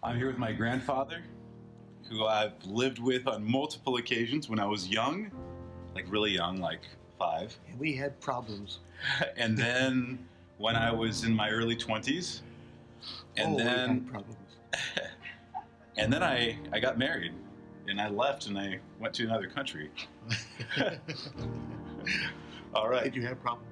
I'm here with my grandfather, who I've lived with on multiple occasions when I was young, like really young, like 5. We had problems. And then when I was in my early 20s. And we then had problems. and then I got married and I left and I went to another country. All right. Did you have problems?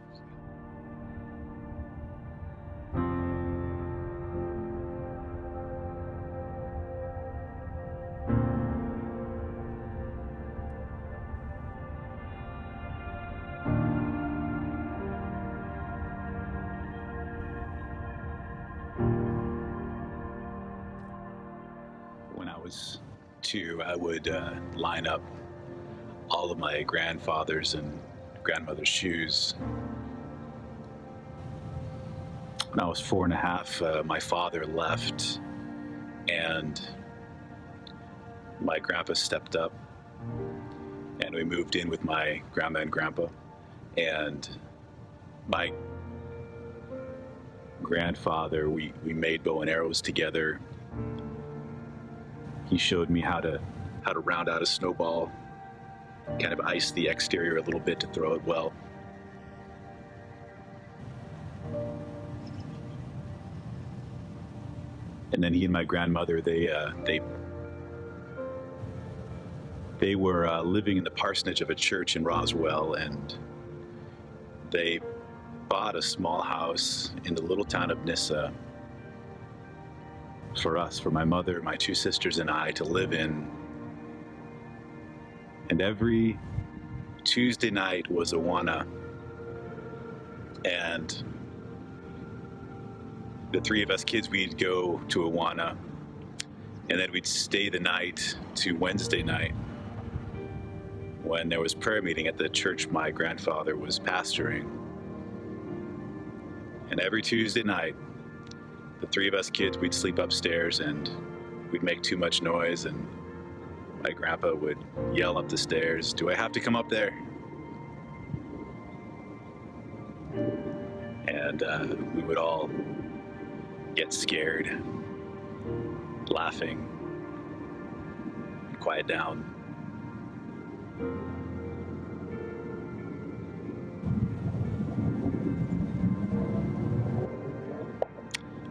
When I was 2, I would line up all of my grandfather's and grandmother's shoes. When I was 4.5, my father left, and my grandpa stepped up, and we moved in with my grandma and grandpa. And my grandfather, we made bow and arrows together. He showed me how to round out a snowball, kind of ice the exterior a little bit to throw it well. And then he and my grandmother, they were living in the parsonage of a church in Roswell, and they bought a small house in the little town of Nyssa for us, for my mother, my 2 sisters, and I to live in. And every Tuesday night was Awana, and the 3 of us kids, we'd go to Awana, and then we'd stay the night to Wednesday night when there was prayer meeting at the church my grandfather was pastoring. And every Tuesday night, the 3 of us kids, we'd sleep upstairs and we'd make too much noise, and my grandpa would yell up the stairs, "Do I have to come up there?" And we would all get scared, laughing, and quiet down.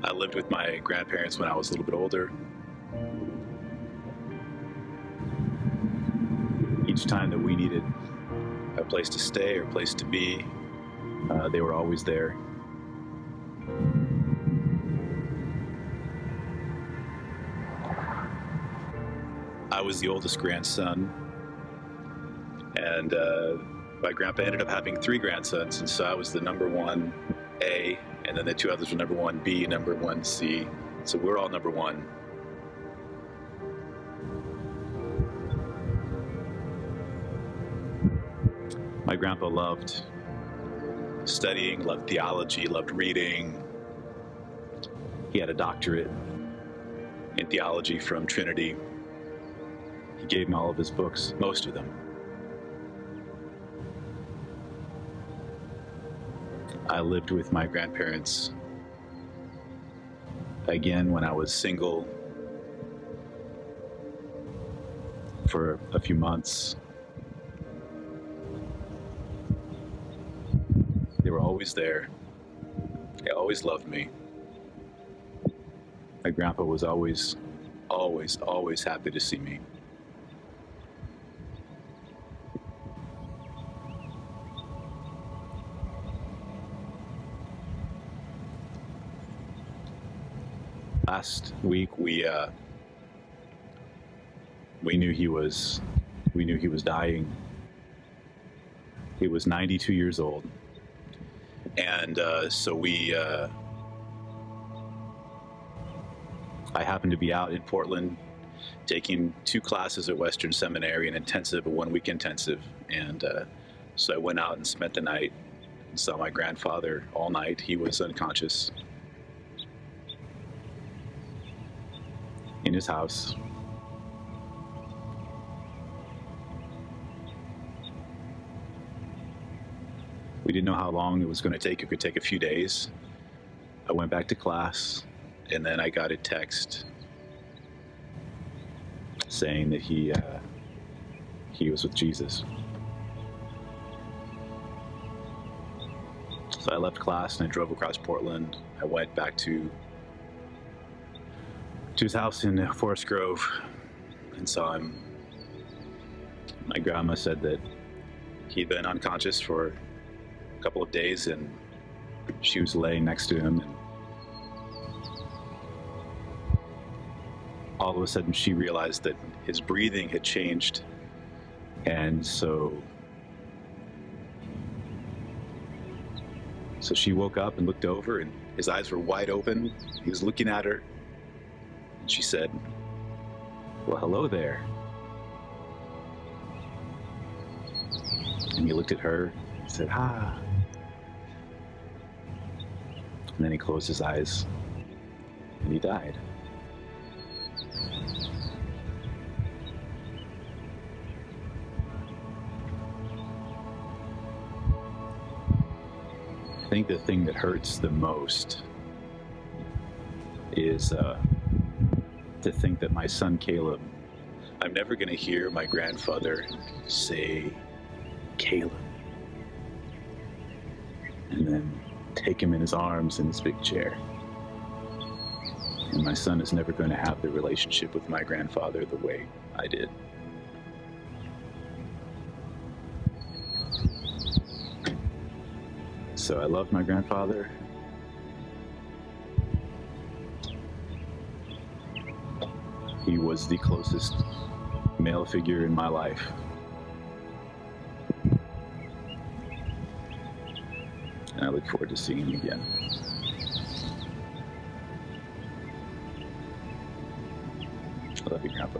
I lived with my grandparents when I was a little bit older. Each time that we needed a place to stay or a place to be, they were always there. I was the oldest grandson, and my grandpa ended up having 3 grandsons, and so I was the number 1A, and then the 2 others were number 1B, number 1C. So we're all number 1. My grandpa loved studying, loved theology, loved reading. He had a doctorate in theology from Trinity. He gave me all of his books, most of them. I lived with my grandparents again when I was single for a few months. They were always there. They always loved me. My grandpa was always happy to see me. Last week we knew he was dying. He was 92 years old, and so I happened to be out in Portland taking 2 classes at Western Seminary, an intensive, a 1-week intensive, and so I went out and spent the night and saw my grandfather all night. He was unconscious in his house. We didn't know how long it was going to take. It could take a few days. I went back to class, and then I got a text saying that he was with Jesus. So I left class and I drove across Portland. I went back to his house in Forest Grove and saw him. My grandma said that he'd been unconscious for a couple of days, and she was laying next to him, and all of a sudden she realized that his breathing had changed, and so she woke up and looked over, and his eyes were wide open. He was looking at her, and she said, "Well, hello there." And he looked at her and said, "Ah." And then he closed his eyes and he died. I think the thing that hurts the most is to think that my son Caleb, I'm never going to hear my grandfather say Caleb, and then take him in his arms in his big chair. And my son is never going to have the relationship with my grandfather the way I did. So I loved my grandfather. He was the closest male figure in my life. And I look forward to seeing him again. I love you, Grandpa.